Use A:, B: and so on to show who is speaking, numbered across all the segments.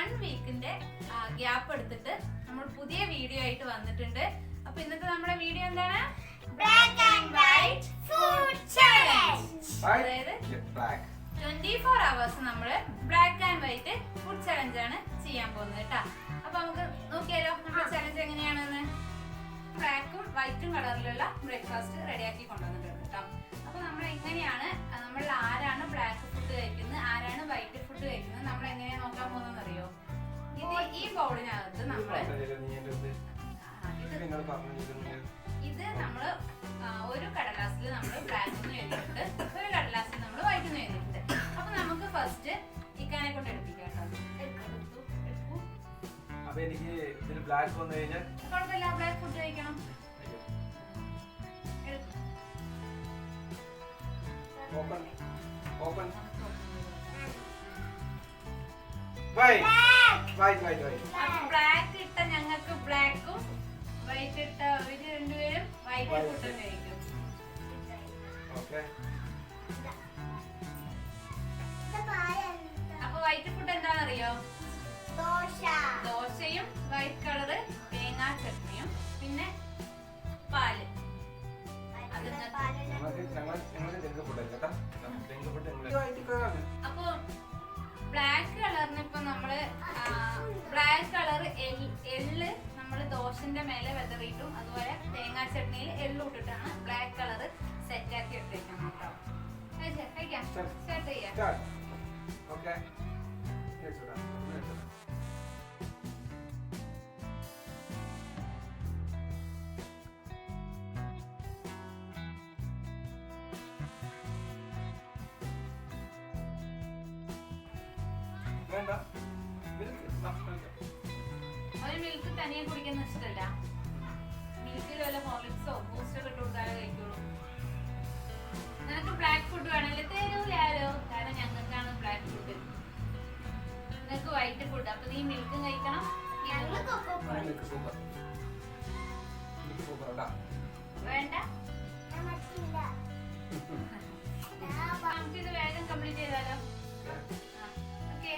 A: 1 വീക്കിന്റെ gap എടുത്തിട്ട് നമ്മൾ പുതിയ വീഡിയോ ആയിട്ട് വന്നിട്ടുണ്ട്. അപ്പൊ ഇന്നത്തെ നമ്മുടെ വീഡിയോ എന്താണ്?
B: Black and white food challenge.
A: അതായത് 24 hours നമ്മള് black and white food challenge ആണ് ചെയ്യാൻ പോകുന്നത് കേട്ടാ. അപ്പൊ നമുക്ക് നോക്കിയാലോ നമ്മുടെ ചലഞ്ച് എങ്ങനെയാണെന്ന്. ബ്ലാക്കും വൈറ്റും കളറിലുള്ള ബ്രേക്ക്ഫാസ്റ്റ് റെഡിയാക്കി കൊണ്ടുവന്നിട്ടുണ്ട് കേട്ടോ. അപ്പൊ നമ്മൾ എങ്ങനെയാണ് നമ്മൾ ആരാണ് ബ്ലാക്ക് ഫുഡ് കഴിക്കുന്നത്, ആരാണ് വൈറ്റ് ഫുഡ് കഴിക്കുന്നത്, നമ്മൾ എങ്ങനെയാ നോക്കാൻ പോകുന്നത് അറിയോ? ഇത് ഈ ബൗളിനകത്ത് നമ്മള് ഇത് നമ്മള് ഒരു കടലാസിൽ നമ്മൾ ബ്ലാക്ക് എഴുതിയിട്ടുണ്ട്, ഒരു കടലാസിൽ നമ്മൾ വൈറ്റ് എഴുതിയിട്ടുണ്ട്. അപ്പൊ നമുക്ക് ഫസ്റ്റ് ഇക്കാനെ കൊണ്ട് എടുപ്പിക്കാം കേട്ടോ.
C: അപ്പൊ എനിക്ക് ഇതിൽ ബ്ലാക്ക് വന്നു കഴിഞ്ഞാൽ
A: കുഴപ്പമില്ല, ബ്ലാക്ക് ഫുഡ് കഴിക്കണം.
C: Open open white white white white.
A: അപ്പൊ ബ്ലാക്ക് ഇട്ട ഞങ്ങൾക്ക് ബ്ലാക്കും വൈറ്റ് ഇട്ട ഇവര് രണ്ടുപേരും വൈറ്റ് ഫുഡ് കഴിക്കും.
C: ഓക്കേ.
A: അപ്പൊ വൈറ്റ് ഫുഡ് എന്താണെന്നറിയോ? ദോശയും വൈറ്റ് കളറ് തേങ്ങാ ചട്നിയും പിന്നെ പാല്. അപ്പൊ ബ്ലാക്ക് കളറിന് ഇപ്പൊ നമ്മള് ബ്ലാക്ക് കളർ എള്ള് നമ്മള് ദോശന്റെ മേലെ വെതറിയിട്ടും അതുപോലെ തേങ്ങാ ചട്നിയിൽ എള്ളു ഇട്ടിട്ടാണ് ബ്ലാക്ക് കളറ് സെറ്റ് ആക്കി എടുത്തേക്കാൻ കേട്ടോ. കഴിക്കാം, സ്റ്റാർട്ട് ചെയ്യാം.
C: ഓക്കേ.
A: ഒരു മിൽക്ക് തനിയെ കുടിക്കുന്ന ഇഷ്ടമല്ല. മിൽക്കിൽ വല്ല ഹോർലിക്സോ ബൂസ്റ്റോ ഇട്ട് കൊടുത്താലേ കഴിക്കുള്ളൂ. നിനക്ക് ബ്ലാക്ക് ഫുഡ് വേണമല്ലേ? തരൂലാലോ, കാരണം ഞങ്ങൾക്കാണ് ബ്ലാക്ക് ഫുഡ്, നിനക്ക് വൈറ്റ് ഫുഡ്. അപ്പൊ നീ മിൽക്കും കഴിക്കണം. വേണ്ട, നമുക്കിത് വേഗം കംപ്ലീറ്റ് ചെയ്താലോ. ഓക്കെ,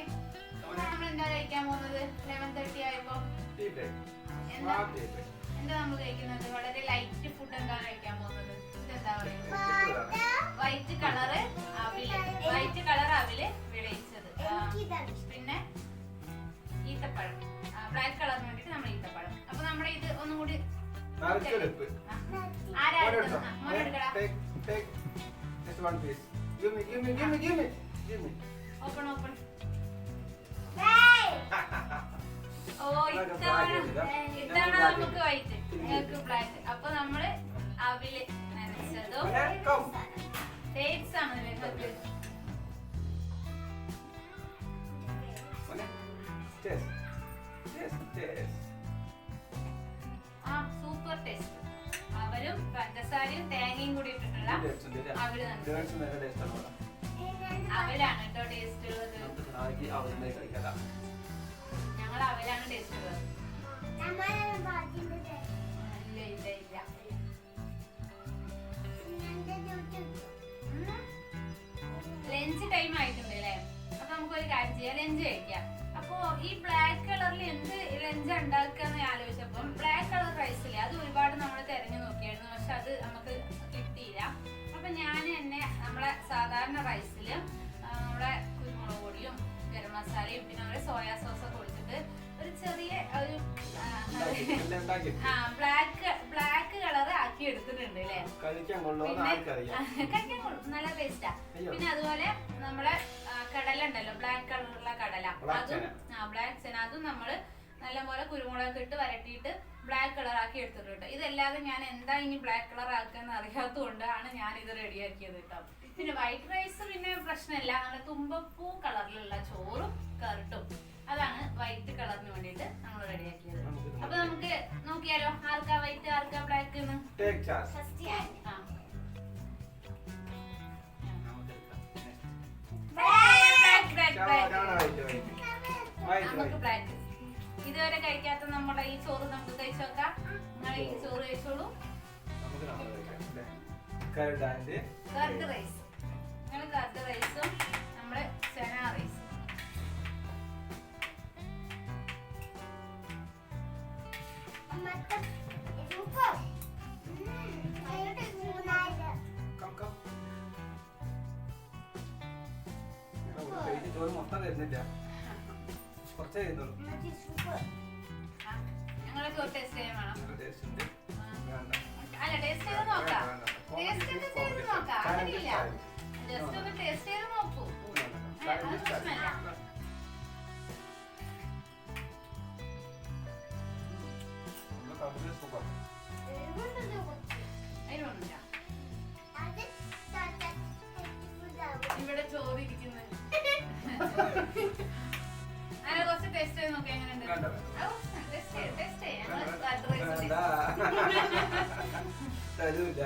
A: നമ്മൾ എന്താ കഴിക്കാൻ പോകുന്നത്? 11:30 ആയപ്പോ എന്താ നമ്മൾ കഴിക്കുന്നത്? വളരെ ലൈറ്റ് ഫുഡ് എന്താ കഴിക്കാൻ പോകുന്നത്? ഇതെന്താ പറയുന്നത്? വൈറ്റ് കളറ് അവില്, വൈറ്റ് കളർ അവില് വിളയിച്ചത്, പിന്നെ ഈത്തപ്പഴം. ബ്ലാക്ക് കളറിന് വേണ്ടിട്ട് നമ്മൾ ഈത്തപ്പഴം. അപ്പൊ നമ്മുടെ ഇത് ഒന്നും കൂടി ആരാ മോനെടുക്കടാ. Open open. ഓ, ഇതാണ് നമുക്ക് വൈറ്റ്, നിങ്ങൾക്ക് ബ്ലാക്ക്. അപ്പൊ നമ്മള് അവില് നനച്ചതും ഡേറ്റ്സ് ആണ് നിങ്ങൾക്ക്. ആ, സൂപ്പർ ടേസ്റ്റ്. അവരും പഞ്ചസാരയും തേങ്ങയും കൂടി ഇട്ടിട്ടുള്ള അവല് അവലാണ് കേട്ടോ ടേസ്റ്റ് ഉള്ളത്. ഞങ്ങൾ അവലാണ് ടേസ്റ്റ് ഉള്ളത്. ഇല്ല ഇല്ല ഇല്ല. ലഞ്ച് ടൈം ആയിട്ടുണ്ട് അല്ലേ? അപ്പൊ നമുക്കൊരു കാര്യം ചെയ്യാം, ലഞ്ച് കഴിക്കാം. അപ്പൊ ഈ ബ്ലാക്ക് കളറിൽ എന്ത് ലഞ്ച് ഉണ്ടാക്കാന്ന് ആലോചിച്ചപ്പോ ബ്ലാക്ക് കളർ റൈസില്ലേ, അത് ഒരുപാട് നമ്മൾ തെരഞ്ഞു നോക്കിയായിരുന്നു, പക്ഷെ അത് നമുക്ക് കിട്ടിയില്ല. അപ്പൊ ഞാൻ എന്നെ നമ്മളെ സാധാരണ റൈസില് നമ്മുടെ കുരുമുളക് പൊടിയും ഗരം മസാലയും പിന്നെ നമ്മുടെ സോയാ സോസ് ഒക്കെ ഒഴിച്ചിട്ട് ഒരു ചെറിയ ഒരു ബ്ലാക്ക് കളർ ആക്കി എടുത്തിട്ടുണ്ട് അല്ലേ?
C: കഴിക്കാൻ കൊള്ളും,
A: നല്ല ടേസ്റ്റാ. പിന്നെ അതുപോലെ നമ്മളെ കടല ഉണ്ടല്ലോ, ബ്ലാക്ക് കളറുള്ള കടല, അതും ബ്ലാക്ക് ചെന, അതും നമ്മള് നല്ലപോലെ കുരുമുളക് ഇട്ട് വരട്ടിയിട്ട് ബ്ലാക്ക് കളർ ആക്കി എടുത്തിട്ടുണ്ട്. ഇതല്ലാതെ ഞാൻ എന്താ ഇനി ബ്ലാക്ക് കളർ ആക്കാന്ന് അറിയാത്തതുകൊണ്ടാണ് ഞാൻ ഇത് റെഡിയാക്കിയത് കേട്ടോ. പിന്നെ വൈറ്റ് റൈസ് പിന്നെ പ്രശ്നമില്ല, നമ്മുടെ തുമ്പപ്പൂ കളറിലുള്ള ചോറും കറിട്ടും, അതാണ് വൈറ്റ് കളറിന് വേണ്ടിയിട്ട് നമ്മൾ റെഡിയാക്കിയത്. അപ്പൊ നമുക്ക് നോക്കിയാലോ, ആർക്കാ വൈറ്റ് ആർക്കാ ബ്ലാക്ക് എന്ന്. നമുക്ക് ബ്ലാക്ക്. ഇതുവരെ കഴിക്കാത്ത നമ്മുടെ ഈ ചോറ് നമുക്ക് കഴിച്ചു നോക്കാം. നിങ്ങൾ ഈ ചോറ് കഴിച്ചോളൂ. കർഡ് റൈസ്, നിങ്ങൾ കർഡ് റൈസും നമ്മുടെ ചന റൈസും.
C: ചോറ് മൊത്തം തരുന്നില്ല, കുറച്ചേ തരുന്നുള്ളൂ.
A: ഞങ്ങളെ ചോറ് ടേസ്റ്റ് ചെയ്യാൻ വേണം.
C: ടേസ്റ്റ് ഉണ്ട്. വേണ്ട.
A: അല്ല ടേസ്റ്റ് ചെയ്ത് നോക്കാം. ടേസ്റ്റ് ഒക്കെ ചെയ്ത് നോക്കാം. അങ്ങനെയില്ല. ജസ്റ്റ് ഒന്ന് ടേസ്റ്റ് ചെയ്ത് നോക്കൂ. അത് പ്രശ്നമല്ല.
C: സൂപ്പർ.
A: അതിനൊന്നുമില്ല. ഇവിടെ ചോറ് ഇരിക്കുന്നത്. അങ്ങനെ കുറച്ച് ടേസ്റ്റ് ചെയ്ത് നോക്കാം എങ്ങനെയുണ്ട്. ടേസ്റ്റ് ചെയ്യാം.
C: തരൂല്ല.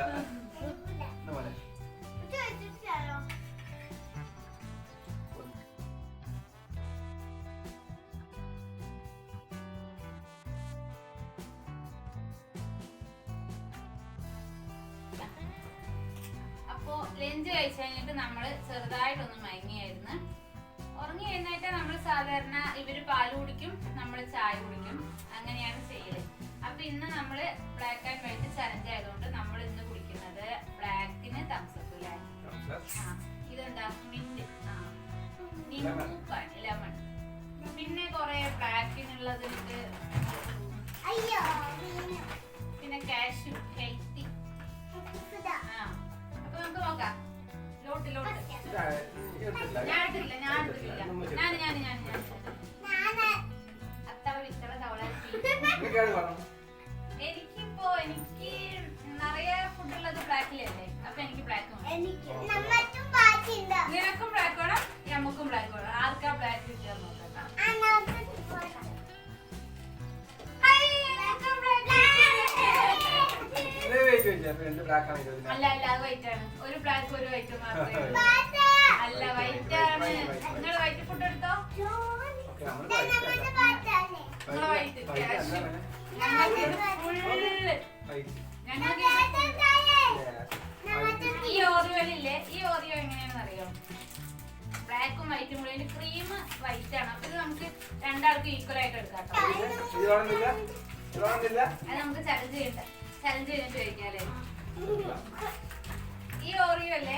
A: അപ്പോ ലഞ്ച് കഴിച്ചു കഴിഞ്ഞിട്ട് നമ്മള് ചെറുതായിട്ടൊന്ന് മയങ്ങിയായിരുന്നു. ഉറങ്ങി കഴിഞ്ഞിട്ട് നമ്മൾ സാധാരണ ഇവര് പാല് കുടിക്കും, നമ്മള് ചായ കുടിക്കും, അങ്ങനെയാണ് ചെയ്യല്. അപ്പൊ ഇന്ന് നമ്മള് ബ്ലാക്ക് ആൻഡ് വൈറ്റ് ചലഞ്ച് ആയതുകൊണ്ട് നമ്മൾ ഇന്ന് കുടിക്കുന്നത് ബ്ലാക്കിന് തംസപ്പ് അല്ലേ. ഇതെന്താ മിന്റ്, നിമ്പൂപ്പാണ്, ലെമൺ. പിന്നെ കൊറേ ബ്ലാക്കിനുള്ളതുണ്ട്, പിന്നെ കാഷ്യൂ, ഹെൽത്തി. അപ്പൊ നമുക്ക് നോക്കാം. ലോട്ട് ഞാൻ അത്തവ വിത്തവ തവളാക്കി. എനിക്കിപ്പോ എനിക്ക് നിറയെ ഫുഡുള്ളത് ബ്ലാക്കിലല്ലേ, അപ്പൊ എനിക്ക് ബ്ലാക്ക് വേണം. നിനക്കും ബ്ലാക്ക് വേണം, നമുക്കും ബ്ലാക്ക് വേണം. ആർക്കാ ബ്ലാക്ക് കിട്ടുക നോക്കാം. അല്ല അല്ല അത് വൈറ്റ് ആണ്. ഒരു ബ്ലാക്ക് ഒരു വൈറ്റ് മാത്രമേ ഉള്ളൂ. അല്ല വൈറ്റ് ആണ്. നിങ്ങൾ വൈറ്റ് ഫുഡ് എടുത്തോ. നിങ്ങളെ വൈറ്റ് കാഷ്യൂ. ഈ ഓറിയോയിലില്ലേ, ഈ ഓറിയോ എങ്ങനെയാണെന്ന് അറിയോ? ബ്ലാക്കും വൈറ്റും കൂടി ക്രീം വൈറ്റ് ആണ്. അപ്പൊ ഇത് നമുക്ക് രണ്ടാൾക്കും ഈക്വൽ ആയിട്ട് എടുക്കാം കേട്ടോ. അത് നമുക്ക് ചലഞ്ച് ചെയ്യണ്ട. ചലഞ്ച് ചെയ്തിട്ട് കഴിക്കാല്ലേ. ഈ ഓറിയോ അല്ലേ,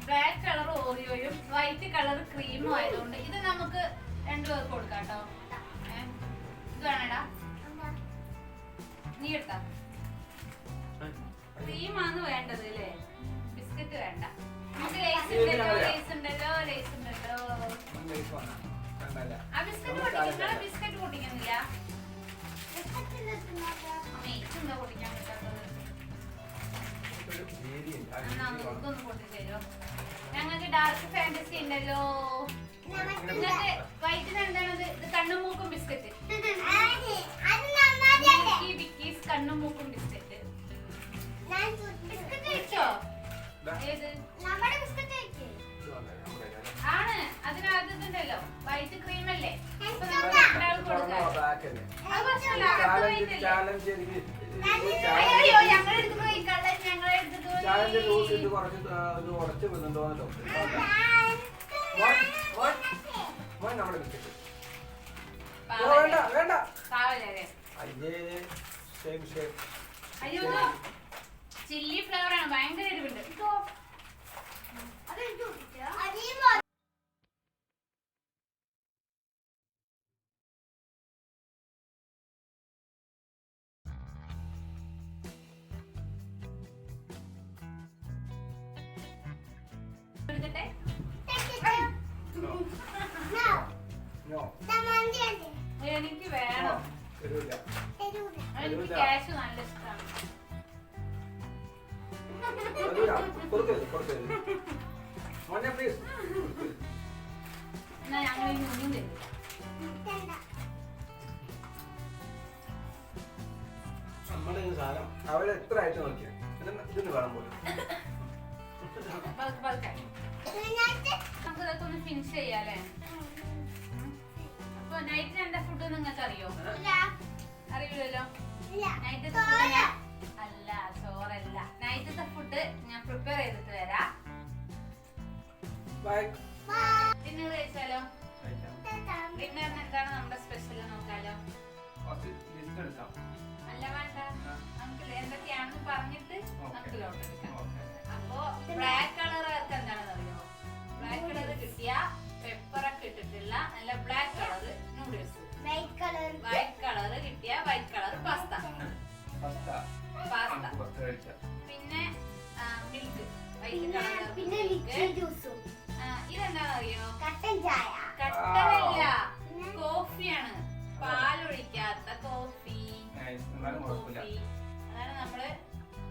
A: ബ്ലാക്ക് കളർ ഓറിയോയും വൈറ്റ് കളർ ക്രീമും ആയതുകൊണ്ട് ഇത് നമുക്ക് രണ്ടുപേർക്ക് കൊടുക്കാം കേട്ടോ. ഇത് വേണടാ, നീ എടുത്താ. ക്രീമാണ് വേണ്ടത് അല്ലേ, ബിസ്ക്കറ്റ് വേണ്ട. നമുക്ക് ലേസ് ഉണ്ടല്ലോ, ലേസ് ഉണ്ടല്ലോ, ലേസ് ഉണ്ടല്ലോ. ആ ബിസ്ക്കറ്റ് പൊട്ടിക്കും. നിങ്ങളെ ബിസ്ക്കറ്റ് പൊട്ടിക്കുന്നില്ല. മേച്ചുണ്ടോ പൊട്ടിക്കാൻ പറ്റാത്തത്? ഇതൊന്ന് പൊട്ടിച്ചേരോ. ഞങ്ങൾക്ക് ഡാർക്ക് ഫാന്റസി ഉണ്ടല്ലോ. നിങ്ങൾക്ക് വൈറ്റിന് എന്താണത്? ഇത് കണ്ണും മൂക്കും ബിസ്ക്കറ്റ്. ബിക്കീസ് കണ്ണും മൂക്കും ബിസ്ക്കറ്റ്. ബിസ്ക്കറ്റ് കഴിച്ചോ? ഏത് ആണ്? അതിനകത്തുണ്ടല്ലോ വൈറ്റ് ക്രീം അല്ലേ. അപ്പൊ നമുക്ക് രണ്ടാൾക്ക് കൊടുക്കാം. അത് പ്രശ്നമില്ല. അയ്യോ ഞങ്ങൾ എടുത്തു പോയി കള്ളൻ, ഞങ്ങളെ എടുത്തിട്ട് പോയി. അയ്യോ ചില്ലി ഫ്ലേവർ ആണ്, ഭയങ്കര എരിവുണ്ട്. എടുക്കട്ടെ. എനിക്ക് വേണം. എനിക്ക് ക്യാഷ് നല്ല ഇഷ്ടമാണ്. എന്നാ ഞങ്ങൾ ഇനിയും തരും.
C: അവരെ എത്ര ആയിട്ട് നോക്കിയാ ഇതിന് വേണം പോലും.
A: നമുക്ക് ഇതൊക്കെ ഒന്ന് ഫിനിഷ് ചെയ്യാല്ലേ. അപ്പൊ നൈറ്റിന് എന്താ ഫുഡ് നിങ്ങൾക്ക് അറിയോ? അറിയില്ലല്ലോ. നൈറ്റത്തെ ഫുഡ് അല്ല, ചോറല്ല. നൈറ്റത്തെ ഫുഡ് ഞാൻ പ്രിപ്പയർ ചെയ്തിട്ട് വരാം. ഡിന്നർ കഴിച്ചാലോ? ഡിന്നറിന് എന്താണ് നമ്മുടെ സ്പെഷ്യൽ നോക്കാലോ? അല്ല വേണ്ട, നമുക്ക് എന്തൊക്കെയാണെന്ന് പറഞ്ഞിട്ട് നമുക്ക് ലോട്ട് എടുക്കാം. അപ്പൊ ബ്ലാക്ക് കളർ എന്താണെന്ന് അറിയോ? ബ്ലാക്ക് കളർ കിട്ടിയ പെപ്പറൊക്കെ ഇട്ടിട്ട് നല്ല black colour noodles,
B: white colour
A: white colour കിട്ടിയ വൈറ്റ് കളർ പാസ്ത, പിന്നെ മിൽക്ക്, വൈറ്റ് കളർ
B: പിന്നെ ലിച്ചി ജ്യൂസും
A: ഇതെന്താണെന്നറിയോ?
B: കട്ടൻ ചായ
A: കട്ടനല്ല, കോഫിയാണ്, പാലൊഴിക്കാത്ത കോഫി. കോഫി അതാണ് നമ്മള്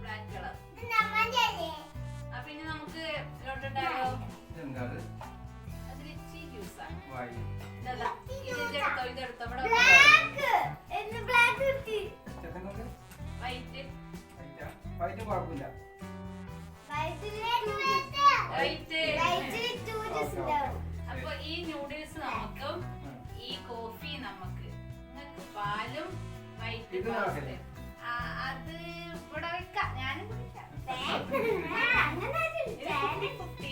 A: ബ്ലാക്ക് കളർ. പിന്നെ നമുക്ക് ലോട്ടിട്ടാലോ? അത് ലിച്ചി ജ്യൂസാണ്. ഇതെടുത്തോ, ഇതെടുത്തോ. ഇവിടെ വൈറ്റ് അപ്പൊ ഈ നൂഡിൽസ് നമുക്കും ഈ കോഫി നമുക്ക്, നിങ്ങൾക്ക് പാലും വൈറ്റ് പാസ്തയും. അത് ഇവിടെ വെക്കാം, ഞാനും കുടിക്കാം. കുട്ടി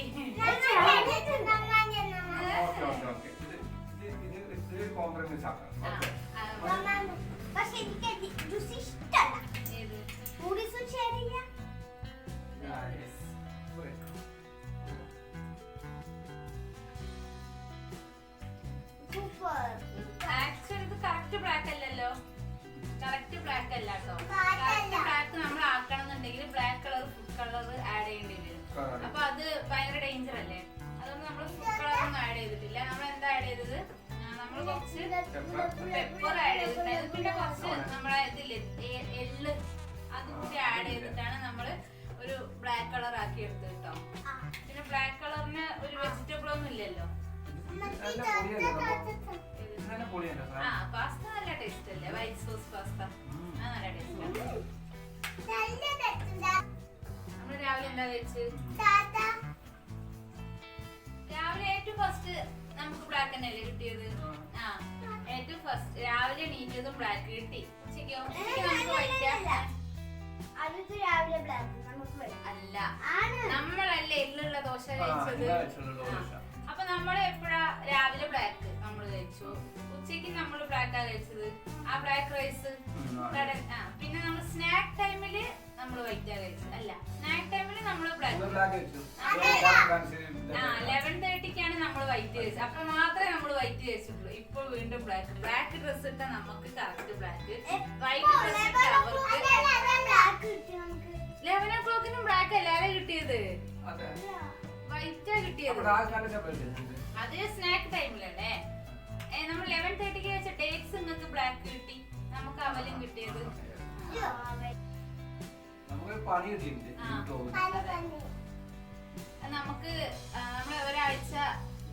B: പക്ഷെ എനിക്ക് ജ്യൂസ് ഇഷ്ടമല്ല.
A: ഏത്?
B: നൂഡിൽസും ശരിയ സൂപ്പർ.
A: ആക്ച്വലി ഇത് കറക്റ്റ് ബ്ലാക്ക് അല്ലല്ലോ, കറക്റ്റ് ബ്ലാക്ക് അല്ല കേട്ടോ.
B: Black
A: കറക്റ്റ്
B: അല്ല.
A: ബ്ലാക്ക് നമ്മൾ ആക്കണം എന്നുണ്ടെങ്കിൽ black colour food colour add ചെയ്യേണ്ടി വരും. അപ്പൊ അത് ഭയങ്കര ഡേഞ്ചർ അല്ലേ? അതുകൊണ്ട് നമ്മൾ ഫുഡ് കളർ ഒന്നും ആഡ് ചെയ്തിട്ടില്ല. നമ്മൾ എന്താ ആഡ് ചെയ്തത്? നമ്മൾ കുറച്ച് പെപ്പർ ആഡ് ചെയ്തിട്ടുണ്ടായിരുന്നു. പിന്നെ കുറച്ച് നമ്മളെ ഇതില്ലേ എള്ള്, അതും കൂടി ആഡ് ചെയ്തിട്ടാണ് നമ്മള് ഒരു ബ്ലാക്ക് കളർ ആക്കി എടുത്തത് കേട്ടോ. പിന്നെ ബ്ലാക്ക് കളറിന് ഒരു വെജിറ്റബിൾ ഒന്നും ഇല്ലല്ലോ. ആ പാസ്ത നല്ല ടേസ്റ്റ് അല്ലേ? വൈറ്റ് സോസ് പാസ്ത നല്ല ടേസ്റ്റ്. നമ്മള് രാവിലെ എന്താ കഴിച്ച്? രാവിലെ ഏറ്റവും ഫസ്റ്റ് നമുക്ക് ബ്ലാക്ക് തന്നെയല്ലേ കിട്ടിയത്? ആ ഏറ്റവും ഫസ്റ്റ് രാവിലെ എണീറ്റതും ബ്ലാക്ക് കിട്ടി. ഉച്ചയ്ക്കോ? ഉച്ചയ്ക്ക് നമുക്ക് വൈറ്റാ അല്ല, നമ്മളല്ലേ എള്ളുള്ള ദോശ കഴിച്ചത്. അപ്പൊ നമ്മള് എപ്പോഴാ രാവിലെ ബ്ലാക്ക് നമ്മൾ കഴിച്ചു, ഉച്ചയ്ക്ക് നമ്മൾ ബ്ലാക്കാ കഴിച്ചത്. ആ ബ്ലാക്ക് റൈസ് പിന്നെ നമ്മൾ സ്നാക്ക് ടൈമില് നമ്മൾ വൈറ്റാ കഴിച്ചത്. അല്ല, സ്നാക്ക് ടൈമില് നമ്മൾ ബ്ലാക്ക്. 11:30ക്കാണ് നമ്മൾ വൈറ്റ് കഴിച്ചത്. അപ്പൊ മാത്രമേ നമ്മൾ വൈറ്റ് കഴിച്ചിട്ടുള്ളൂ. ഇപ്പോൾ വീണ്ടും ബ്ലാക്ക്. ബ്ലാക്ക് ഡ്രസ് ഇട്ട നമുക്ക് കറക്റ്റ് ബ്ലാക്ക്, വൈറ്റ് ഡ്രസ് ഇട്ട അവർക്ക് 11 o'clock ബ്ലാക്ക് അല്ലാതെ കിട്ടിയത്, വൈറ്റാ കിട്ടിയത്. അത് സ്നാക്ക് ടൈമിലല്ലേ? നമ്മൾ 11:30ക്ക് വെച്ച ഡേറ്റ്സ് നിങ്ങൾക്ക് ബ്ലാക്ക് കിട്ടി, നമുക്ക് അവലും കിട്ടിയത്. നമുക്ക് നമ്മളെ ഒരാഴ്ച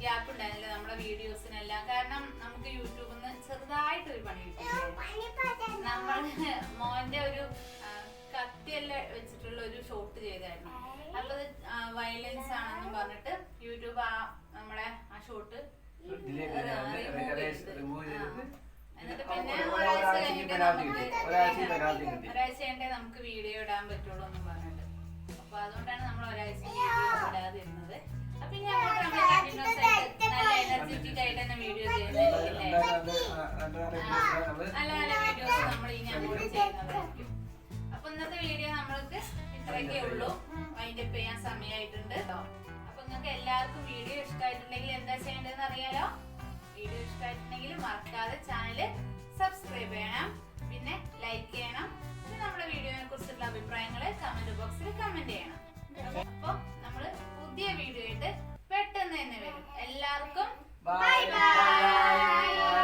A: ഗ്യാപ്പ് ഉണ്ടായിരുന്നില്ല നമ്മുടെ വീഡിയോസിനെല്ലാം. കാരണം നമുക്ക് യൂട്യൂബിൽ നിന്ന് ചെറുതായിട്ടൊരു പണി കിട്ടി. നമ്മൾ മോന്റെ ഒരു കത്തിയെല്ലാം വെച്ചിട്ടുള്ള ഒരു ഷോട്ട് ചെയ്തായിരുന്നു. അപ്പൊ അത് വയലൻസ് ആണെന്നും പറഞ്ഞിട്ട് യൂട്യൂബ് നമ്മളെ ആ ഷോട്ട് എന്നിട്ട് പിന്നെ ഒരാഴ്ച കഴിഞ്ഞിട്ടേ നമുക്ക് വീഡിയോ ഇടാൻ പറ്റുള്ളൂ എന്നും പറഞ്ഞിട്ട്. അപ്പൊ അതുകൊണ്ടാണ് നമ്മൾ ഒരാഴ്ച വീഡിയോ ഇടാതിരുന്നത്. അപ്പൊ ഇനി അങ്ങോട്ട് നമ്മൾ കണ്ടിന്യൂസ് ആയിട്ട് നല്ല എനർജറ്റിക് ആയിട്ട് തന്നെ വീഡിയോ ചെയ്യുന്നതായിരിക്കും. നല്ല നല്ല വീഡിയോസ് നമ്മൾ ഇനി അങ്ങോട്ട് ചെയ്യുന്നതായിരിക്കും. അപ്പൊ ഇന്നത്തെ വീഡിയോ നമ്മൾക്ക് ഇത്രയൊക്കെ ഉള്ളൂ. അതിന്റെ ചെയ്യാൻ സമയമായിട്ടുണ്ട് കേട്ടോ. അപ്പൊ നിങ്ങൾക്ക് എല്ലാവർക്കും വീഡിയോ ഇഷ്ടമായിട്ടുണ്ടെങ്കിൽ എന്താ ചെയ്യേണ്ടതെന്ന് അറിയാലോ? വീഡിയോ ഇഷ്ടമായിട്ടുണ്ടെങ്കിൽ മറക്കാതെ ചാനല് സബ്സ്ക്രൈബ് ചെയ്യണം, പിന്നെ ലൈക്ക് ചെയ്യണം, പിന്നെ നമ്മുടെ വീഡിയോനെ കുറിച്ചുള്ള അഭിപ്രായങ്ങള് കമന്റ് ബോക്സിൽ കമന്റ് ചെയ്യണം. അപ്പൊ നമ്മള് പുതിയ വീഡിയോ ആയിട്ട് പെട്ടെന്ന് തന്നെ വരും. എല്ലാവർക്കും ബൈ ബൈ.